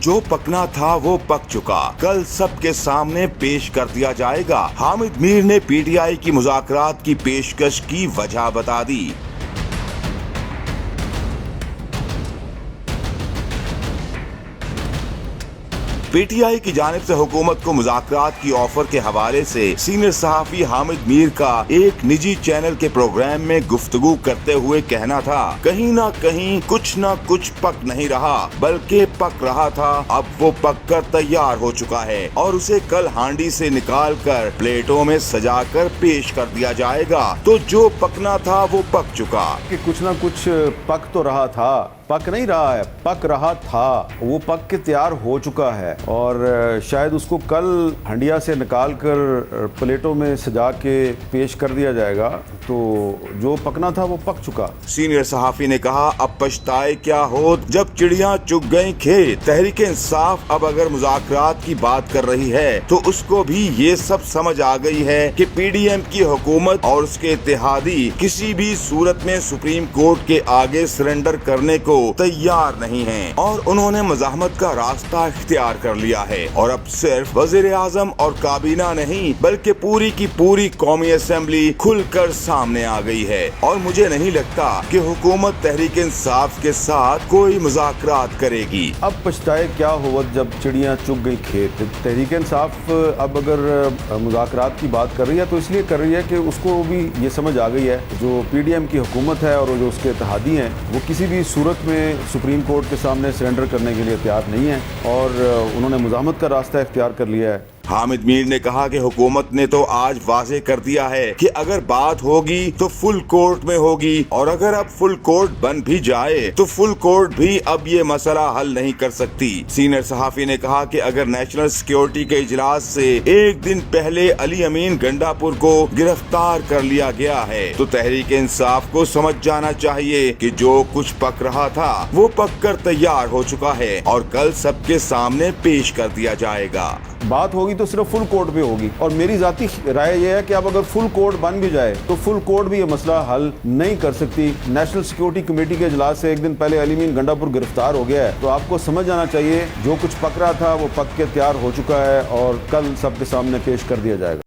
जो पकना था वो पक चुका, कल सबके सामने पेश कर दिया जाएगा। हामिद मीर ने पीटीआई की मुज़ाकरात की पेशकश की वजह बता दी। पीटीआई की जानिब से हुकूमत को मुज़ाकरात की ऑफर के हवाले से सीनियर सहाफ़ी हामिद मीर का एक निजी चैनल के प्रोग्राम में गुफ्तगू करते हुए कहना था, कहीं ना कहीं कुछ न कुछ पक नहीं रहा बल्कि पक रहा था। अब वो पक कर तैयार हो चुका है और उसे कल हांडी से निकाल कर प्लेटों में सजा कर पेश कर दिया जाएगा। तो जो पकना था वो पक चुका। कि कुछ ना कुछ पक तो रहा था, पक नहीं रहा है, पक रहा था, वो पक के तैयार हो चुका है और शायद उसको कल हंडिया से निकाल कर प्लेटों में सजा के पेश कर दिया जाएगा। तो जो पकना था वो पक चुका। सीनियर सहाफी ने कहा, अब पछताए क्या हो जब चिड़ियां चुग गई खेत। तहरीक इंसाफ अब अगर मुज़ाकरात की बात कर रही है तो उसको भी ये सब समझ आ गई है कि पीडीएम की हुकूमत और उसके इत्तेहादी किसी भी सूरत में सुप्रीम कोर्ट के आगे सरेंडर करने को तैयार नहीं हैं और उन्होंने मज़ाहमत का रास्ता इख्तियार कर लिया है। और अब सिर्फ वज़ीर आज़म और काबीना नहीं बल्कि पूरी की पूरी कौमी असेंबली खुलकर सामने आ गई है और मुझे नहीं लगता कि हुकूमत तहरीक इंसाफ के साथ कोई मुज़ाकरात करेगी। अब पछताए क्या हुआ जब चिड़ियां चुग गई खेत। तहरीक इंसाफ अब अगर मुज़ाकरात की बात कर रही है तो इसलिए कर रही है कि उसको भी ये समझ आ गई है जो पीडीएम की हुकूमत है और जो उसके इत्तेहादी हैं वो किसी भी सूरत में सुप्रीम कोर्ट के सामने सरेंडर करने के लिए तैयार नहीं है और उन्होंने मुज़ाहमत का रास्ता इख्तियार कर लिया है। हामिद मीर ने कहा कि हुकूमत ने तो आज वाज़ेह कर दिया है कि अगर बात होगी तो फुल कोर्ट में होगी और अगर अब फुल कोर्ट बन भी जाए तो फुल कोर्ट भी अब ये मसला हल नहीं कर सकती। सीनियर सहाफी ने कहा कि अगर नेशनल सिक्योरिटी के इजलास से एक दिन पहले अली अमीन गंडापुर को गिरफ्तार कर लिया गया है तो तहरीक इंसाफ को समझ जाना चाहिए कि जो कुछ पक रहा था वो पक कर तैयार हो चुका है और कल सबके सामने पेश कर दिया जाएगा। बात होगी तो सिर्फ फुल कोर्ट पे होगी और मेरी जाती राय यह है कि अब अगर फुल कोर्ट बन भी जाए तो फुल कोर्ट भी ये मसला हल नहीं कर सकती। नेशनल सिक्योरिटी कमेटी के इजलास से एक दिन पहले अली अमीन गंडापुर गिरफ्तार हो गया है तो आपको समझ आना चाहिए जो कुछ पक रहा था वो पक के तैयार हो चुका है और कल सबके सामने पेश कर दिया जाएगा।